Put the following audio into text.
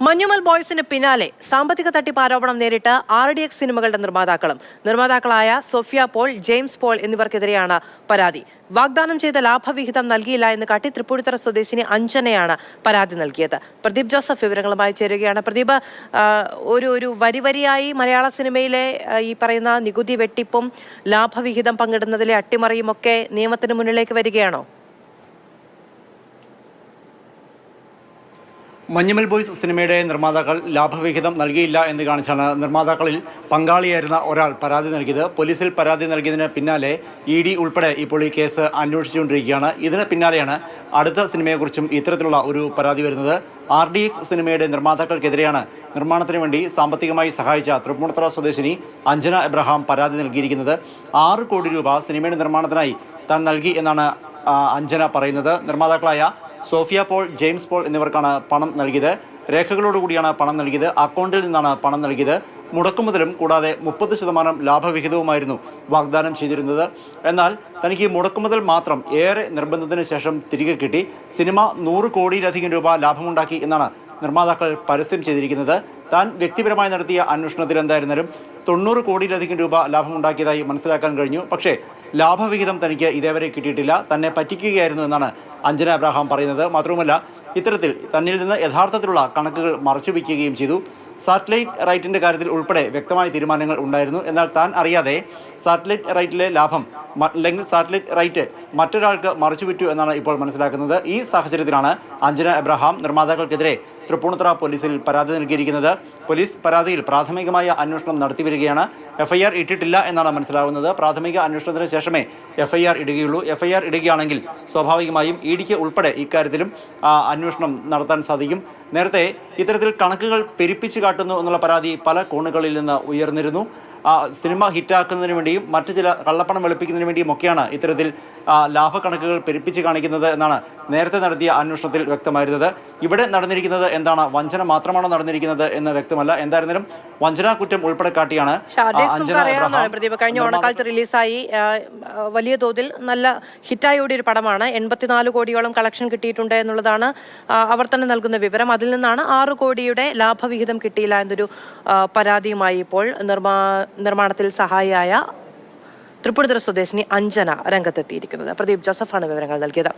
മഞ്ഞുമൽ ബോയ്സിന് പിന്നാലെ സാമ്പത്തിക തട്ടിപ്പ് ആരോപണം നേരിട്ട് RDX സിനിമകളുടെ നിർമ്മാതാക്കളായ സോഫിയ പോൾ, ജെയിംസ് പോൾ എന്നിവർക്കെതിരെയാണ് പരാതി. വാഗ്ദാനം ചെയ്ത ലാഭവിഹിതം നൽകിയില്ല എന്ന് കാട്ടി തൃപ്പൂണിത്തുറ സ്വദേശിനി അഞ്ജനയാണ് പരാതി നൽകിയത്. പ്രദീപ് ജോസഫ് വിവരങ്ങളുമായി ചേരുകയാണ്. പ്രദീപ്, ഒരു വരിയായി മലയാള സിനിമയിലെ ഈ പറയുന്ന നികുതി വെട്ടിപ്പും ലാഭവിഹിതം പങ്കിടുന്നതിലെ അട്ടിമറിയും ഒക്കെ നിയമത്തിന് മുന്നിലേക്ക് വരികയാണോ? മഞ്ഞുമൽ ബോയ്സ് സിനിമയുടെ നിർമ്മാതാക്കൾ ലാഭവിഹിതം നൽകിയില്ല എന്ന് കാണിച്ചാണ് നിർമ്മാതാക്കളിൽ പങ്കാളിയായിരുന്ന ഒരാൾ പരാതി നൽകിയത്. പോലീസിൽ പരാതി നൽകിയതിന് പിന്നാലെ ED ഉൾപ്പെടെ ഇപ്പോൾ ഈ കേസ് അന്വേഷിച്ചുകൊണ്ടിരിക്കുകയാണ്. ഇതിന് പിന്നാലെയാണ് അടുത്ത സിനിമയെക്കുറിച്ചും ഇത്തരത്തിലുള്ള ഒരു പരാതി വരുന്നത്. RDX സിനിമയുടെ നിർമ്മാതാക്കൾക്കെതിരെയാണ് നിർമ്മാണത്തിന് വേണ്ടി സാമ്പത്തികമായി സഹായിച്ച തൃപ്പൂണിത്തുറ സ്വദേശിനി അഞ്ജന എബ്രഹാം പരാതി നൽകിയിരിക്കുന്നത്. 6 കോടി രൂപ സിനിമയുടെ നിർമ്മാണത്തിനായി താൻ നൽകി എന്നാണ് അഞ്ജന പറയുന്നത്. നിർമ്മാതാക്കളായ സോഫിയ പോൾ, ജെയിംസ് പോൾ എന്നിവർക്കാണ് പണം നൽകിയത്. രേഖകളോടുകൂടിയാണ് പണം നൽകിയത്. അക്കൗണ്ടിൽ നിന്നാണ് പണം നൽകിയത്. മുടക്കുമുതലും കൂടാതെ 30% ലാഭവിഹിതവുമായിരുന്നു വാഗ്ദാനം ചെയ്തിരുന്നത്. എന്നാൽ തനിക്ക് മുടക്കുമുതൽ മാത്രം ഏറെ നിർബന്ധത്തിന് ശേഷം തിരികെ കിട്ടി. സിനിമ 100 കോടിയിലധികം രൂപ ലാഭമുണ്ടാക്കി എന്നാണ് നിർമ്മാതാക്കൾ പരസ്യം ചെയ്തിരിക്കുന്നത്. താൻ വ്യക്തിപരമായി നടത്തിയ അന്വേഷണത്തിൽ എന്തായിരുന്നാലും 90 കോടിയിലധികം രൂപ ലാഭമുണ്ടാക്കിയതായി മനസ്സിലാക്കാൻ കഴിഞ്ഞു. പക്ഷേ ലാഭവിഹിതം തനിക്ക് ഇതേവരെ കിട്ടിയിട്ടില്ല. തന്നെ പറ്റിക്കുകയായിരുന്നു എന്നാണ് അഞ്ജന എബ്രഹാം പറയുന്നത്. മാത്രവുമല്ല, ഇത്തരത്തിൽ തന്നിൽ നിന്ന് യഥാർത്ഥത്തിലുള്ള കണക്കുകൾ മറച്ചുവെക്കുകയും ചെയ്തു. സാറ്റലൈറ്റ് റൈറ്റിൻ്റെ കാര്യത്തിൽ ഉൾപ്പെടെ വ്യക്തമായ തീരുമാനങ്ങൾ ഉണ്ടായിരുന്നു. എന്നാൽ താൻ അറിയാതെ സാറ്റലൈറ്റ് റൈറ്റിലെ ലാഭം അല്ലെങ്കിൽ സാറ്റലൈറ്റ് റൈറ്റ് മറ്റൊരാൾക്ക് മറച്ചുവിറ്റു എന്നാണ് ഇപ്പോൾ മനസ്സിലാക്കുന്നത്. ഈ സാഹചര്യത്തിലാണ് അഞ്ജന എബ്രഹാം നിർമ്മാതാക്കൾക്കെതിരെ തൃപ്പൂണിത്തുറ പോലീസിൽ പരാതി നൽകിയിരിക്കുന്നത്. പോലീസ് പരാതിയിൽ പ്രാഥമികമായ അന്വേഷണം നടത്തിവരികയാണ്. FIR ഇട്ടിട്ടില്ല എന്നാണ് മനസ്സിലാവുന്നത്. പ്രാഥമിക അന്വേഷണത്തിന് ശേഷമേ FIR ഇടുകയുള്ളൂ. FIR ഇടുകയാണെങ്കിൽ സ്വാഭാവികമായും EDക്ക് ഉൾപ്പെടെ ഇക്കാര്യത്തിലും അന്വേഷണം നടത്താൻ സാധിക്കും. നേരത്തെ ഇത്തരത്തിൽ കണക്കുകൾ പെരുപ്പിച്ച് കാട്ടുന്നു എന്നുള്ള പരാതി പല കോണുകളിൽ നിന്ന് ഉയർന്നിരുന്നു. സിനിമ ഹിറ്റാക്കുന്നതിന് വേണ്ടിയും മറ്റു ചില കള്ളപ്പണം വെളുപ്പിക്കുന്നതിന് വേണ്ടിയും ഒക്കെയാണ് ഇത്തരത്തിൽ ലാഭക്കണക്കുകൾ പെരുപ്പിച്ച് കാണിക്കുന്നത് എന്നാണ് നേരത്തെ നടത്തിയ അന്വേഷണത്തിൽ വ്യക്തമായിരുന്നത്. ഇവിടെ നടന്നിരിക്കുന്നത് എന്താണ്? വഞ്ചന മാത്രമാണോ നടന്നിരിക്കുന്നത് എന്ന് വ്യക്തമല്ല. എന്തായിരുന്നാലും വഞ്ചനാ കുറ്റം ഉൾപ്പെടെ കാട്ടിയാണ് കഴിഞ്ഞ ഓണക്കാലത്ത് റിലീസായി വലിയ തോതിൽ നല്ല ഹിറ്റായി ഓടിയ ഒരു പടമാണ്. 84 കോടിയോളം കളക്ഷൻ കിട്ടിയിട്ടുണ്ട് എന്നുള്ളതാണ് അവർ തന്നെ നൽകുന്ന വിവരം. അതിൽ നിന്നാണ് 6 കോടിയുടെ ലാഭവിഹിതം കിട്ടിയില്ല എന്നൊരു പരാതിയുമായി ഇപ്പോൾ നിർമ്മാണത്തിൽ സഹായിയായ തൃപ്പൂണിത്തുറ സ്വദേശിനി അഞ്ജന രംഗത്തെത്തിയിരിക്കുന്നത്. പ്രദീപ് ജോസഫാണ് വിവരങ്ങൾ നൽകിയത്.